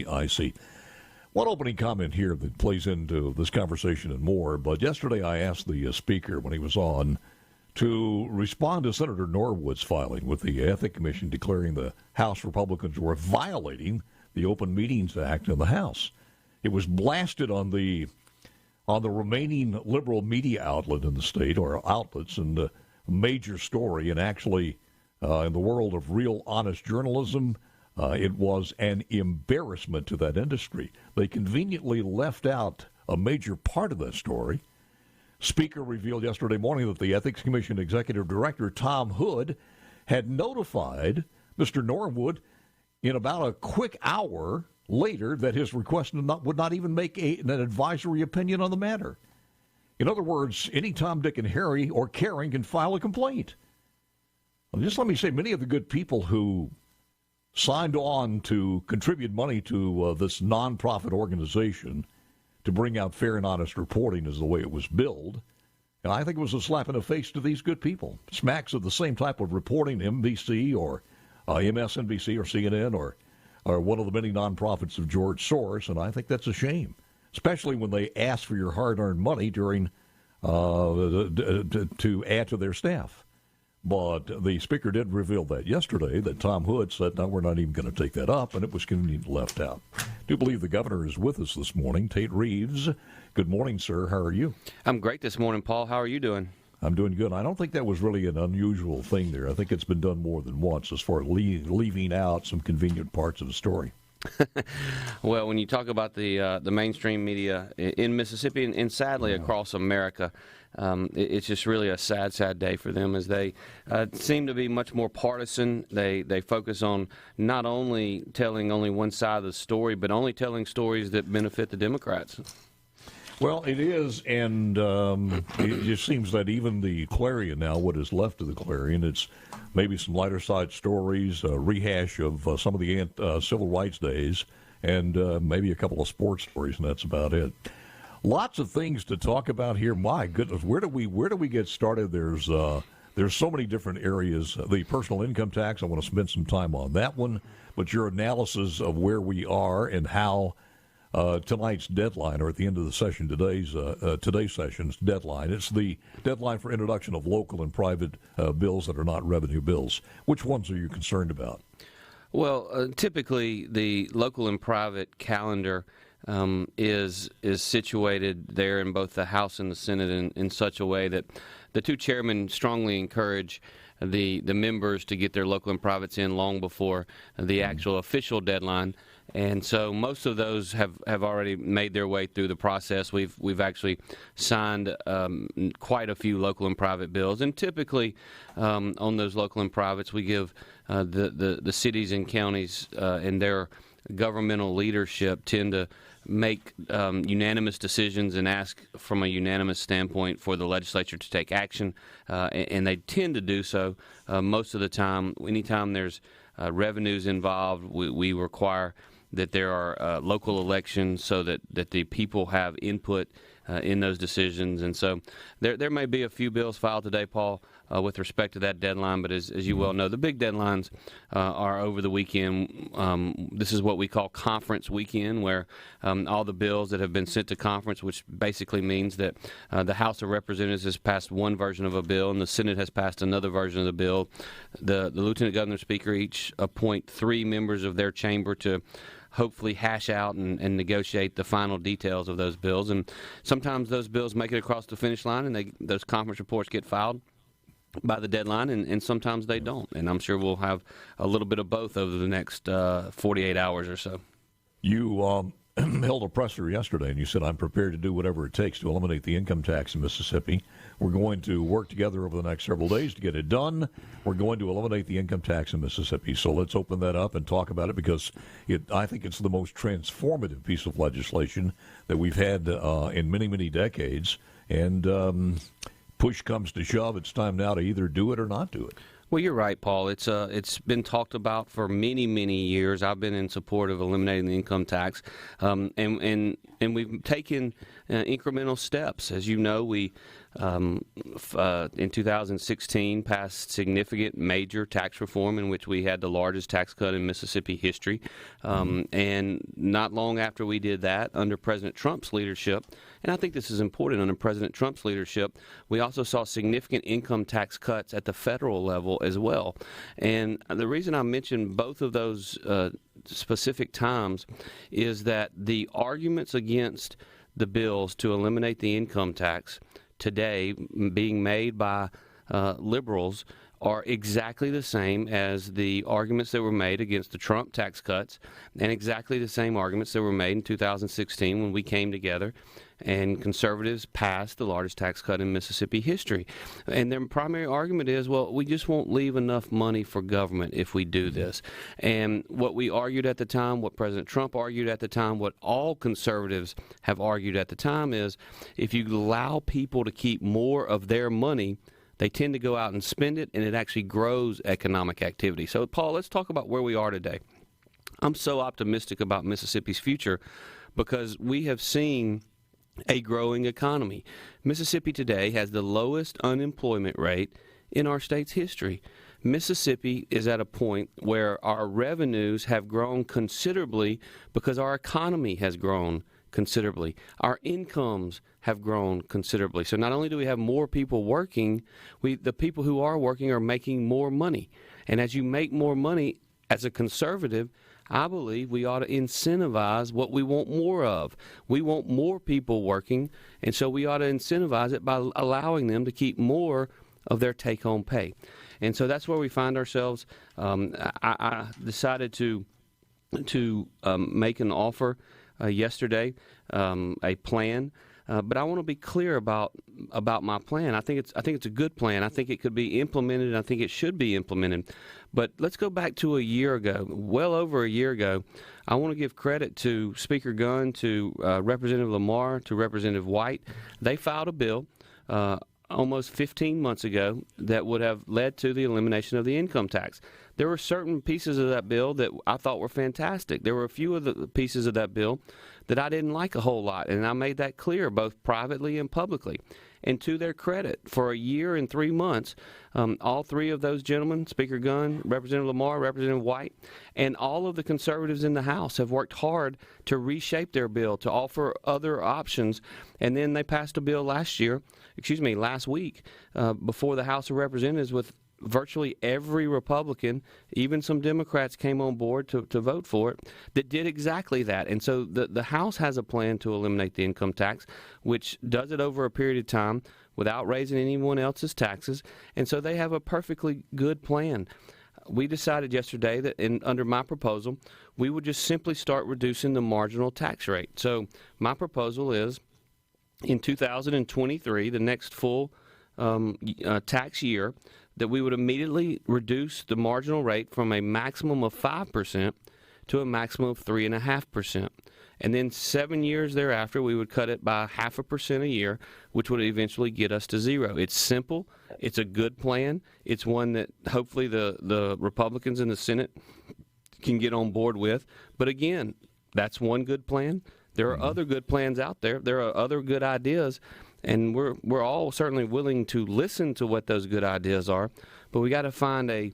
I see. One opening comment here that plays into this conversation and more, but yesterday I asked the speaker when he was on to respond to Senator Norwood's filing with the Ethics Commission declaring the House Republicans were violating the Open Meetings Act in the House. It was blasted on the remaining liberal media outlet in the state, or outlets, and a major story, and actually in the world of real honest journalism, it was an embarrassment to that industry. They conveniently left out a major part of that story. Speaker revealed yesterday morning that the Ethics Commission Executive Director, Tom Hood, had notified Mr. Norwood in about a quick hour later that his request would not even make an advisory opinion on the matter. In other words, any Tom, Dick, and Harry or Karen can file a complaint. Well, just let me say, many of the good people who signed on to contribute money to this nonprofit organization to bring out fair and honest reporting is the way it was billed. And I think it was a slap in the face to these good people. Smacks of the same type of reporting NBC or MSNBC or CNN or one of the many nonprofits of George Soros, and I think that's a shame, especially when they ask for your hard-earned money during to add to their staff. But the speaker did reveal that yesterday, that Tom Hood said, no, we're not even going to take that up, and it was conveniently left out. I do believe the governor is with us this morning, Tate Reeves. Good morning, sir. How are you? I'm great this morning, Paul. How are you doing? I'm doing good. I don't think that was really an unusual thing there. I think it's been done more than once as far as leaving out some convenient parts of the story. Well, when you talk about the mainstream media in Mississippi and sadly across America, it's just really a sad, sad day for them as they seem to be much more partisan. They focus on not only telling only one side of the story, but only telling stories that benefit the Democrats. Well, it is, and it just seems that even the Clarion now, what is left of the Clarion, it's maybe some lighter side stories, a rehash of some of the civil rights days, and maybe a couple of sports stories, and that's about it. Lots of things to talk about here. My goodness, where do we get started? There's so many different areas. The personal income tax, I want to spend some time on that one, but your analysis of where we are and how tonight's deadline, or at the end of the session, today's session's deadline. It's the deadline for introduction of local and private bills that are not revenue bills. Which ones are you concerned about? Well, typically the local and private calendar is situated there in both the House and the Senate in such a way that the two chairmen strongly encourage the members to get their local and privates in long before the actual official deadline. And so most of those have already made their way through the process. We've actually signed quite a few local and private bills, and typically on those local and privates, we give the cities and counties and their governmental leadership tend to make unanimous decisions and ask from a unanimous standpoint for the legislature to take action, and they tend to do so most of the time. Anytime there's revenues involved, we require that there are local elections so that the people have input in those decisions. And so there may be a few bills filed today, Paul, with respect to that deadline, but as you well know, the big deadlines are over the weekend. This is what we call conference weekend, where all the bills that have been sent to conference, which basically means that the House of Representatives has passed one version of a bill and the Senate has passed another version of the bill. The Lieutenant Governor Speaker each appoint 3 members of their chamber to hopefully hash out and negotiate the final details of those bills. And sometimes those bills make it across the finish line and those conference reports get filed by the deadline, and sometimes they don't. And I'm sure we'll have a little bit of both over the next 48 hours or so. You held a presser yesterday, and you said, I'm prepared to do whatever it takes to eliminate the income tax in Mississippi. We're going to work together over the next several days to get it done. We're going to eliminate the income tax in Mississippi. So let's open that up and talk about it, because I think it's the most transformative piece of legislation that we've had in many, many decades. And push comes to shove, it's time now to either do it or not do it. Well, you're right, Paul. It's been talked about for many, many years. I've been in support of eliminating the income tax, and we've taken incremental steps. As you know, we in 2016 passed significant major tax reform in which we had the largest tax cut in Mississippi history. And not long after we did that, under President Trump's leadership, and I think this is important, under President Trump's leadership, we also saw significant income tax cuts at the federal level as well. And the reason I mention both of those specific times is that the arguments against the bills to eliminate the income tax today being made by liberals are exactly the same as the arguments that were made against the Trump tax cuts, and exactly the same arguments that were made in 2016 when we came together and conservatives passed the largest tax cut in Mississippi history. And their primary argument is, well, we just won't leave enough money for government if we do this. And what we argued at the time, what President Trump argued at the time, what all conservatives have argued at the time is, if you allow people to keep more of their money, they tend to go out and spend it, and it actually grows economic activity. So, Paul, let's talk about where we are today. I'm so optimistic about Mississippi's future because we have seen a growing economy. Mississippi today has the lowest unemployment rate in our state's history. Mississippi is at a point where our revenues have grown considerably because our economy has grown considerably. Our incomes have grown considerably. So not only do we have more people working, the people who are working are making more money. And as you make more money, as a conservative, I believe we ought to incentivize what we want more of. We want more people working, and so we ought to incentivize it by allowing them to keep more of their take-home pay. And so that's where we find ourselves. I decided to make an offer yesterday, a plan. But I want to be clear about my plan. I think it's a good plan. I think it could be implemented. I think it should be implemented. But let's go back to a year ago, well over a year ago. I want to give credit to Speaker Gunn, to Representative Lamar, to Representative White. They filed a bill almost 15 months ago that would have led to the elimination of the income tax. There were certain pieces of that bill that I thought were fantastic. There were a few of the pieces of that bill that I didn't like a whole lot, and I made that clear both privately and publicly. And to their credit, for a year and 3 months, all three of those gentlemen, Speaker Gunn, Representative Lamar, Representative White, and all of the conservatives in the House have worked hard to reshape their bill, to offer other options. And then they passed a bill last week, before the House of Representatives with virtually every Republican, even some Democrats came on board to vote for it, that did exactly that. And so the House has a plan to eliminate the income tax, which does it over a period of time without raising anyone else's taxes. And so they have a perfectly good plan. We decided yesterday that under my proposal, we would just simply start reducing the marginal tax rate. So my proposal is in 2023, the next full tax year, that we would immediately reduce the marginal rate from a maximum of 5% to a maximum of 3.5%. And then 7 years thereafter, we would cut it by 0.5% a year, which would eventually get us to zero. It's simple. It's a good plan. It's one that hopefully the Republicans in the Senate can get on board with. But again, that's one good plan. There are other good plans out there. There are other good ideas. And we're all certainly willing to listen to what those good ideas are, but we got to find a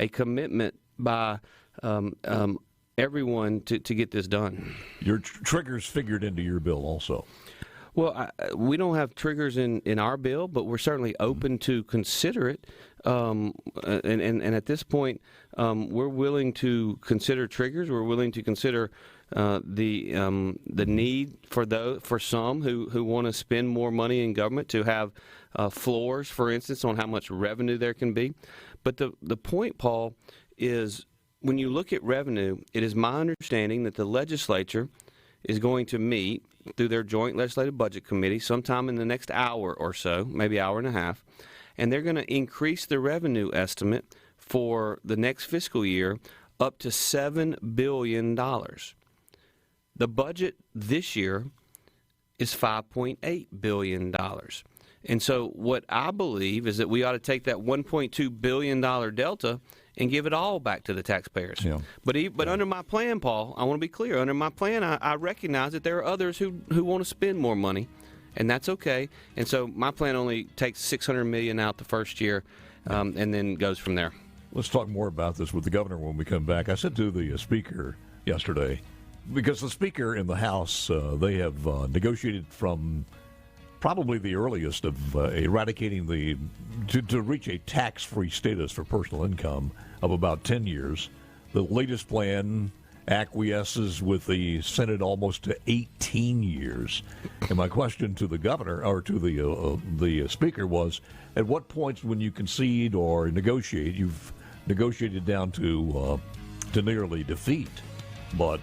commitment by everyone to get this done. Your triggers figured into your bill also. Well, we don't have triggers in our bill, but we're certainly open to consider it. And at this point, we're willing to consider triggers. We're willing to consider the need for some who want to spend more money in government to have floors, for instance, on how much revenue there can be. But the point, Paul, is when you look at revenue, it is my understanding that the legislature is going to meet through their joint legislative budget committee sometime in the next hour or so, maybe hour and a half, and they're going to increase the revenue estimate for the next fiscal year up to $7 billion. The budget this year is $5.8 billion. And so what I believe is that we ought to take that $1.2 billion delta and give it all back to the taxpayers. Yeah. But under my plan, Paul, I want to be clear. Under my plan, I recognize that there are others who want to spend more money. and that's okay. And so my plan only takes $600 million out the first year, and then goes from there. Let's talk more about this with the governor when we come back. I said to the speaker yesterday, because the speaker in the House, they have negotiated from probably the earliest of eradicating to reach a tax-free status for personal income of about 10 years. The latest plan acquiesces with the Senate almost to 18 years. And my question to the governor, or to the speaker, was, at what points when you concede or negotiate, you've negotiated down to nearly defeat. But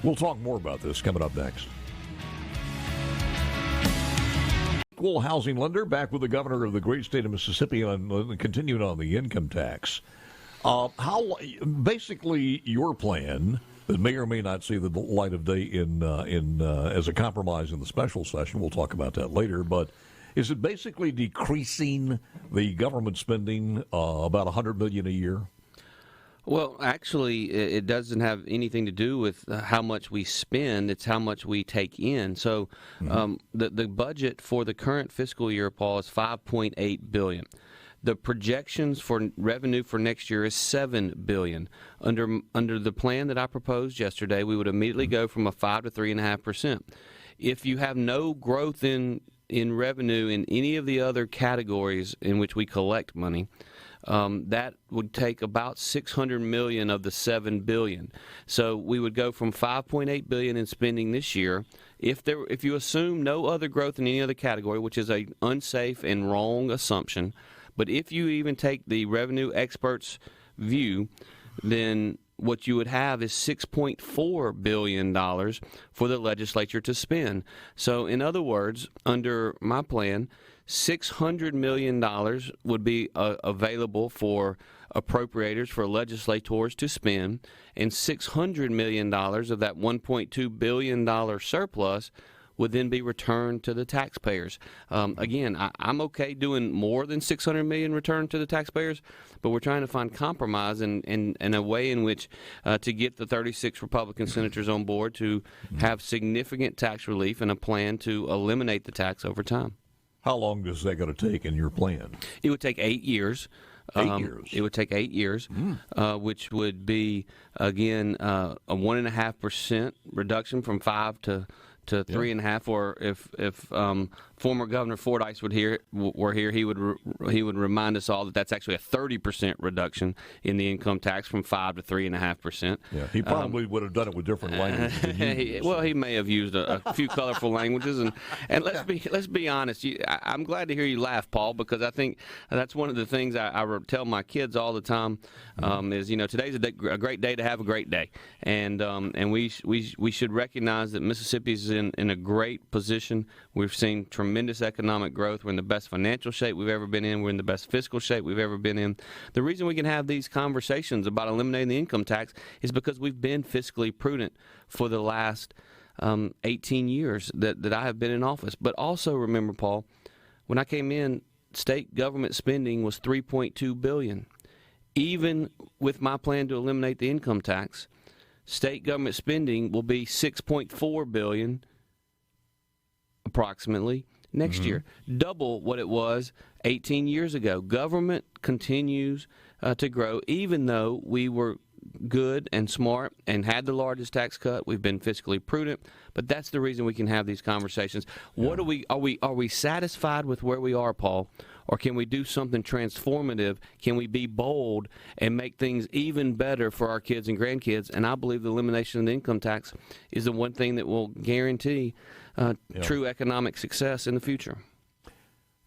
we'll talk more about this coming up next. Equal housing lender back with the governor of the great state of Mississippi on continuing on the income tax. How basically your plan that may or may not see the light of day in as a compromise in the special session. We'll talk about that later. But is it basically decreasing the government spending about $100 million a year? Well, actually, it doesn't have anything to do with how much we spend. It's how much we take in. So the budget for the current fiscal year, Paul, is $5.8 billion. The projections for revenue for next year is $7 billion. Under the plan that I proposed yesterday, we would immediately go from a 5 to 3.5%. If you have no growth in revenue in any of the other categories in which we collect money, that would take about $600 million of the $7 billion. So we would go from $5.8 billion in spending this year. If you assume no other growth in any other category, which is an unsafe and wrong assumption, but if you even take the revenue experts' view, then what you would have is $6.4 billion for the legislature to spend. So in other words, under my plan, $600 million would be available for appropriators, for legislators to spend, and $600 million of that $1.2 billion surplus would then be returned to the taxpayers. Again, I'm okay doing more than $600 million returned to the taxpayers, but we're trying to find compromise and a way in which to get the 36 Republican senators on board to have significant tax relief and a plan to eliminate the tax over time. How long is that going to take in your plan? It would take 8 years. 8 years. It would take 8 years, which would be, again, a 1.5% reduction from 5 to 3.5, or if former Governor Fordyce were here, he would remind us all that that's actually a 30% reduction in the income tax from 5 to 3.5%. Yeah, he probably would have done it with different languages than you. Well, he may have used a few colorful languages, and let's be honest. I'm glad to hear you laugh, Paul, because I think that's one of the things I tell my kids all the time. Is today's a great day to have a great day, and we should recognize that Mississippi's in a great position. We've seen tremendous economic growth. We're in the best financial shape we've ever been in. We're in the best fiscal shape we've ever been in. The reason we can have these conversations about eliminating the income tax is because we've been fiscally prudent for the last 18 years that I have been in office. But also remember, Paul, when I came in, state government spending was $3.2 billion. Even with my plan to eliminate the income tax, state government spending will be $6.4 billion approximately next year, double what it was 18 years ago. Government continues to grow, even though we were good and smart and had the largest tax cut. We've been fiscally prudent, but that's the reason we can have these conversations. What are we satisfied with where we are, Paul, or can we do something transformative? Can we be bold and make things even better for our kids and grandkids? And I believe the elimination of the income tax is the one thing that will guarantee true economic success in the future.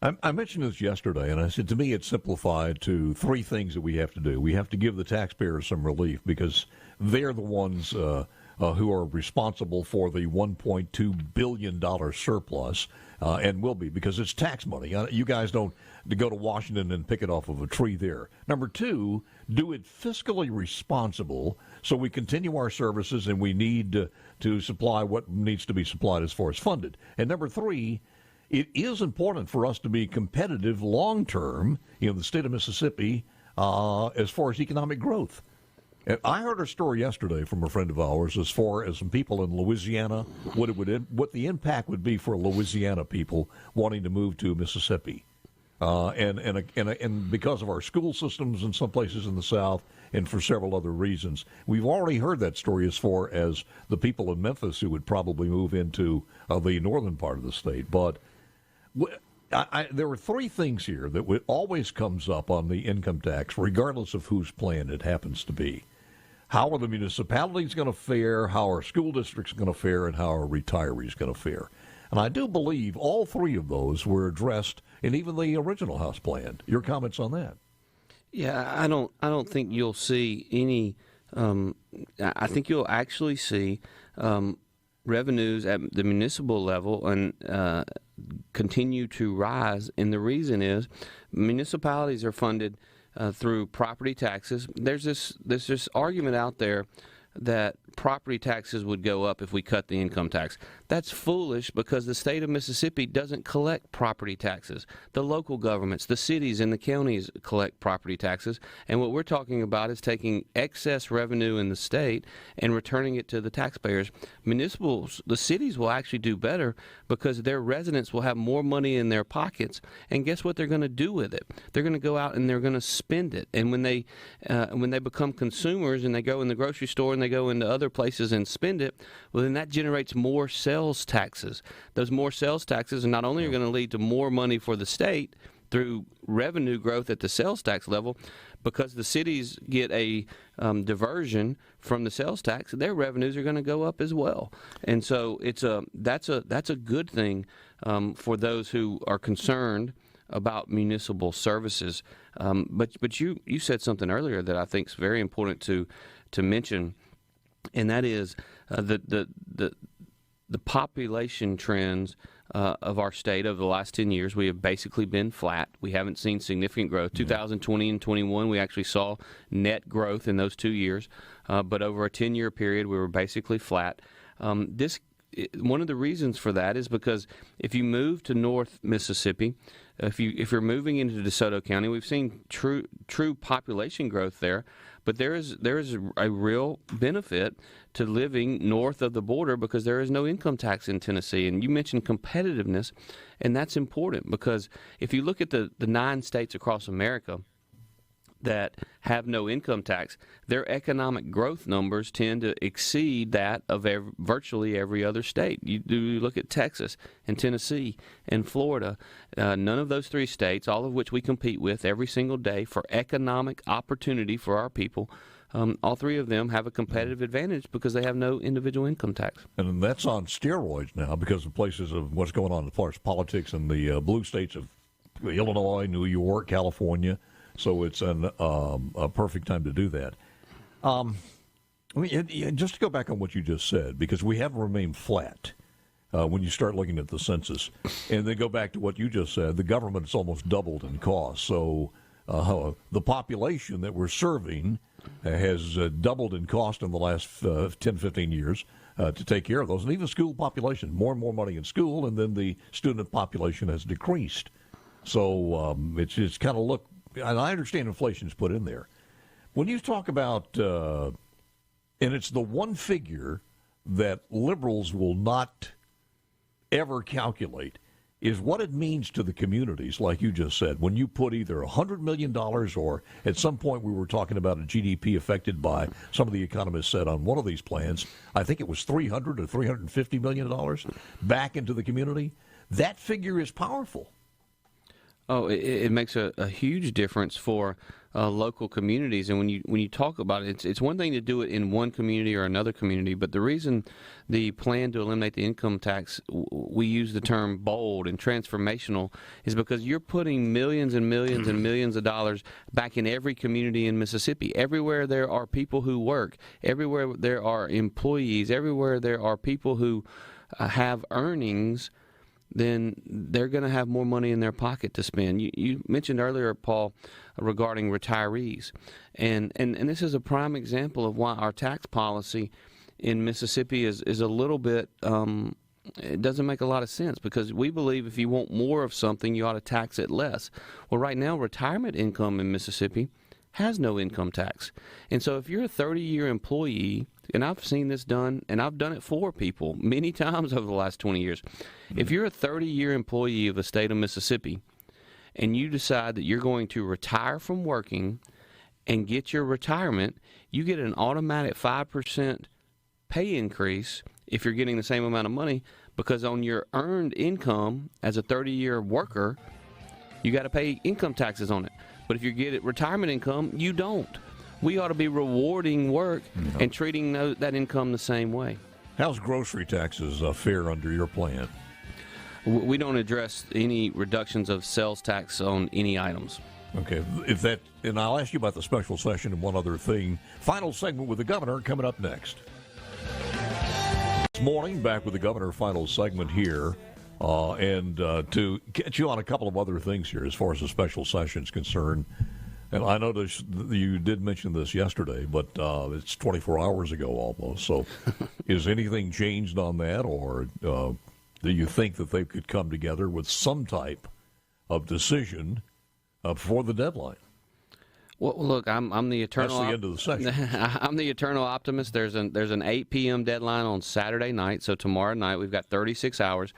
I mentioned this yesterday, and I said, to me, it's simplified to three things that we have to do. We have to give the taxpayers some relief because they're the ones who are responsible for the $1.2 billion surplus, and will be, because it's tax money. You guys don't go to Washington and pick it off of a tree there. Number two, do it fiscally responsible so we continue our services and we need to supply what needs to be supplied as far as funded. And number three, it is important for us to be competitive long-term in the state of Mississippi as far as economic growth. And I heard a story yesterday from a friend of ours as far as some people in Louisiana, what the impact would be for Louisiana people wanting to move to Mississippi. And because of our school systems in some places in the South and for several other reasons. We've already heard that story as far as the people in Memphis who would probably move into the northern part of the state. But there are three things here that always comes up on the income tax, regardless of whose plan it happens to be. How are the municipalities going to fare, how are school districts going to fare, and how are retirees going to fare? And I do believe all three of those were addressed in even the original House plan. Your comments on that? Yeah, I don't think you'll see any. I think you'll actually see revenues at the municipal level and continue to rise. And the reason is municipalities are funded through property taxes. There's this argument out there that property taxes would go up if we cut the income tax. That's foolish because the state of Mississippi doesn't collect property taxes. The local governments, the cities and the counties collect property taxes. And what we're talking about is taking excess revenue in the state and returning it to the taxpayers. Municipals, the cities will actually do better because their residents will have more money in their pockets. And guess what they're going to do with it? They're going to go out and they're going to spend it. And when they become consumers and they go in the grocery store and they go into other places and spend it, well, then that generates more sales taxes. Those more sales taxes are not only going to lead to more money for the state through revenue growth at the sales tax level, because the cities get a diversion from the sales tax, their revenues are going to go up as well. And so that's a good thing for those who are concerned about municipal services. But you said something earlier that I think is very important to mention, and that is the population trends of our state over the last 10 years. We have basically been flat. We haven't seen significant growth. 2020 and 21, we actually saw net growth in those 2 years, but over a 10-year period, we were basically flat. One of the reasons for that is because if you move to North Mississippi, if you're moving into DeSoto County, we've seen true population growth there, but there is a real benefit to living north of the border because there is no income tax in Tennessee. And you mentioned competitiveness, and that's important because if you look at the 9 states across America that have no income tax, their economic growth numbers tend to exceed that of virtually every other state. You look at Texas and Tennessee and Florida, none of those 3 states, all of which we compete with every single day for economic opportunity for our people, all 3 of them have a competitive advantage because they have no individual income tax. And that's on steroids now because of places of what's going on as far as politics in the blue states of Illinois, New York, California. So it's a perfect time to do that. Just to go back on what you just said, because we have remained flat when you start looking at the census, and then go back to what you just said, the government's almost doubled in cost. So the population that we're serving has doubled in cost in the last 10, 15 years to take care of those. And even school population, more and more money in school, and then the student population has decreased. So it's kind of and I understand inflation's put in there. When you talk about, and it's the one figure that liberals will not ever calculate, is what it means to the communities, like you just said. When you put either $100 million or at some point we were talking about a GDP affected by, some of the economists said on one of these plans, I think it was $300 or $350 million back into the community. That figure is powerful. Oh, it makes a huge difference for local communities. And when you talk about it, it's one thing to do it in one community or another community, but the reason the plan to eliminate the income tax, we use the term bold and transformational, is because you're putting millions and millions and millions of dollars back in every community in Mississippi. Everywhere there are people who work, everywhere there are employees, everywhere there are people who have earnings, then they're going to have more money in their pocket to spend. You mentioned earlier, Paul, regarding retirees. And this is a prime example of why our tax policy in Mississippi is a little bit, it doesn't make a lot of sense, because we believe if you want more of something, you ought to tax it less. Well, right now, retirement income in Mississippi has no income tax. And so if you're a 30-year employee, and I've seen this done, and I've done it for people many times over the last 20 years. If you're a 30-year employee of the state of Mississippi and you decide that you're going to retire from working and get your retirement, you get an automatic 5% pay increase if you're getting the same amount of money, because on your earned income as a 30-year worker, you got to pay income taxes on it. But if you get retirement income, you don't. We ought to be rewarding work and treating that income the same way. How's grocery taxes fare under your plan? We don't address any reductions of sales tax on any items. Okay, and I'll ask you about the special session and one other thing. Final segment with the governor coming up next. This morning, back with the governor, final segment here. And to get you on a couple of other things here as far as the special session is concerned. And I noticed you did mention this yesterday, but it's 24 hours ago almost. So is anything changed on that, or do you think that they could come together with some type of decision before the deadline? Well, look, I'm the eternal. That's the end of the session. I'm the eternal optimist. There's an 8 p.m. deadline on Saturday night, so tomorrow night we've got 36 hours.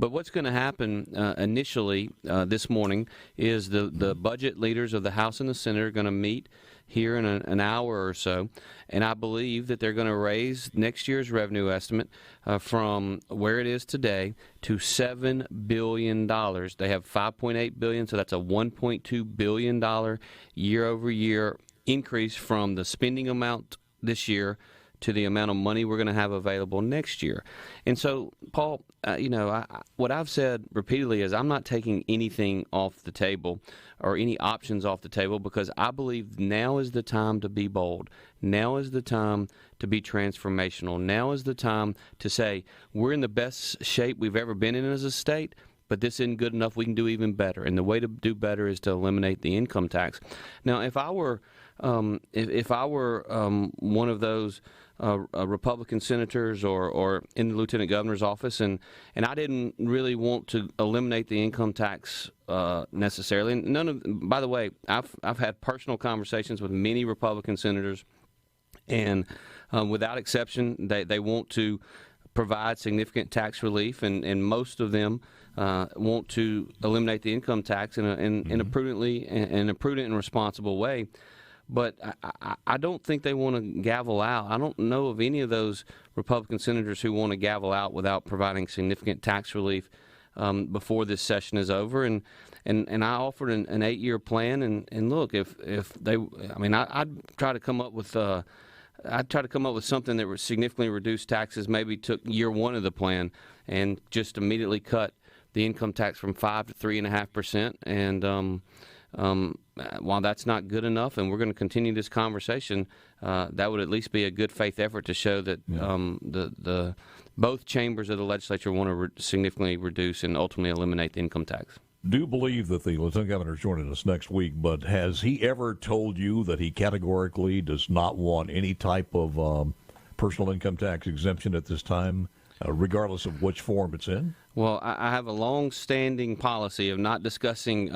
But what's going to happen initially this morning is the budget leaders of the House and the Senate are going to meet here in an hour or so, and I believe that they're going to raise next year's revenue estimate from where it is today to $7 billion. They have $5.8 billion, so that's a $1.2 billion year-over-year increase from the spending amount this year to the amount of money we're going to have available next year. And so, Paul, what I've said repeatedly is I'm not taking anything off the table or any options off the table, because I believe now is the time to be bold. Now is the time to be transformational. Now is the time to say we're in the best shape we've ever been in as a state, but this isn't good enough. We can do even better. And the way to do better is to eliminate the income tax. Now, if I were one of those Republican senators or in the lieutenant governor's office, and I didn't really want to eliminate the income tax necessarily. And by the way, I've had personal conversations with many Republican senators, and without exception, they want to provide significant tax relief, and most of them want to eliminate the income tax in a prudent and responsible way. But I don't think they want to gavel out. I don't know of any of those Republican senators who want to gavel out without providing significant tax relief before this session is over. And I offered an 8-year plan. And look, if they, I'd try to come up with something that would significantly reduce taxes. Maybe took year one of the plan and just immediately cut the income tax from 5 to 3.5%. And while that's not good enough, and we're going to continue this conversation, that would at least be a good faith effort to show that the both chambers of the legislature want to significantly reduce and ultimately eliminate the income tax. Do believe that the lieutenant governor is joining us next week, but has he ever told you that he categorically does not want any type of personal income tax exemption at this time, regardless of which form it's in? Well, I have a long-standing policy of not discussing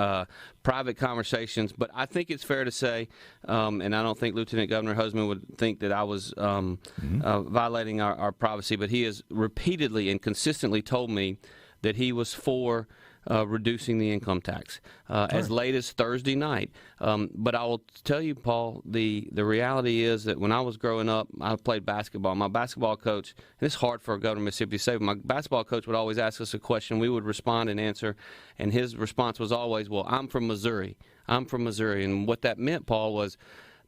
private conversations, but I think it's fair to say, and I don't think Lieutenant Governor Husman would think that I was violating our privacy, but he has repeatedly and consistently told me that he was for reducing the income tax as late as Thursday night. But I will tell you, Paul, the reality is that when I was growing up, I played basketball. My basketball coach, and it's hard for a governor of Mississippi to say, but my basketball coach would always ask us a question. We would respond and answer, and his response was always, well, I'm from Missouri. I'm from Missouri. And what that meant, Paul, was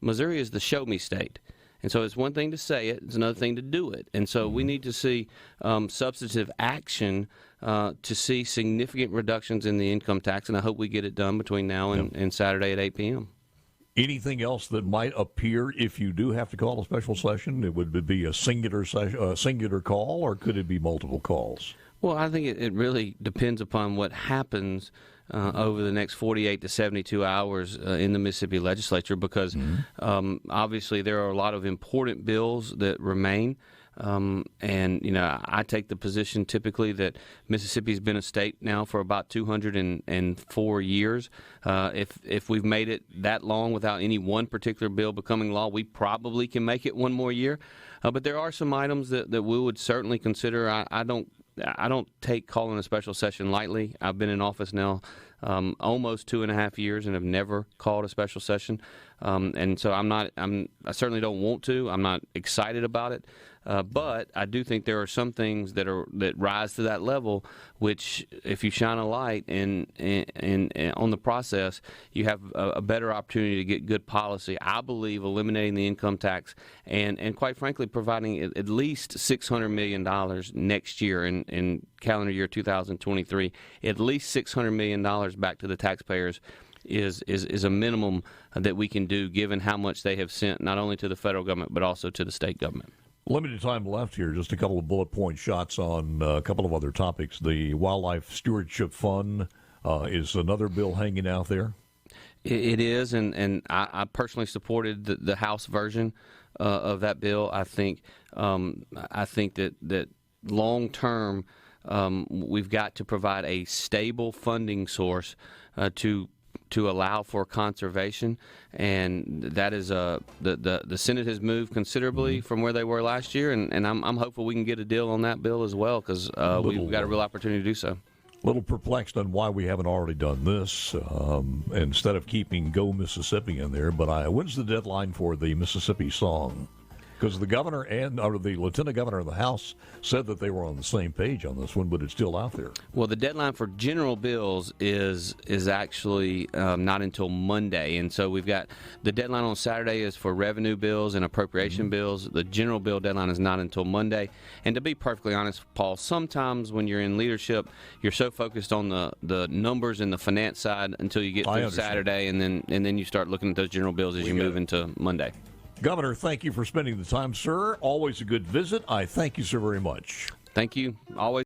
Missouri is the show-me state. And so it's one thing to say it, it's another thing to do it. And so we need to see substantive action to see significant reductions in the income tax, and I hope we get it done between now and Saturday at 8 p.m. Anything else that might appear if you do have to call a special session? It would be a singular call, or could it be multiple calls? Well, I think it really depends upon what happens over the next 48 to 72 hours in the Mississippi legislature, because obviously there are a lot of important bills that remain. And I take the position typically that Mississippi's been a state now for about 204 years. If we've made it that long without any one particular bill becoming law, we probably can make it one more year. But there are some items that we would certainly consider. I don't take calling a special session lightly. I've been in office now almost 2.5 years and have never called a special session. And so I certainly don't want to. I'm not excited about it. But I do think there are some things that rise to that level, which, if you shine a light on the process, you have a better opportunity to get good policy. I believe eliminating the income tax and quite frankly, providing at least $600 million next year in calendar year 2023, at least $600 million back to the taxpayers is a minimum that we can do, given how much they have sent not only to the federal government but also to the state government. Limited time left here. Just a couple of bullet point shots on a couple of other topics. The Wildlife Stewardship Fund is another bill hanging out there. It is, and I personally supported the House version of that bill. I think that long term we've got to provide a stable funding source to allow for conservation, and that is the Senate has moved considerably from where they were last year, and I'm hopeful we can get a deal on that bill as well, because we've got a real opportunity to do so. A little perplexed on why we haven't already done this instead of keeping Go Mississippi in there, but when's the deadline for the Mississippi song? Because the governor or the lieutenant governor of the House said that they were on the same page on this one, but it's still out there. Well, the deadline for general bills is actually not until Monday, and so we've got the deadline on Saturday is for revenue bills and appropriation bills. The general bill deadline is not until Monday. And to be perfectly honest, Paul, sometimes when you're in leadership, you're so focused on the numbers and the finance side until you get through Saturday, and then you start looking at those general bills as you move into Monday. Governor, thank you for spending the time, sir. Always a good visit. I thank you so very much. Thank you. Always.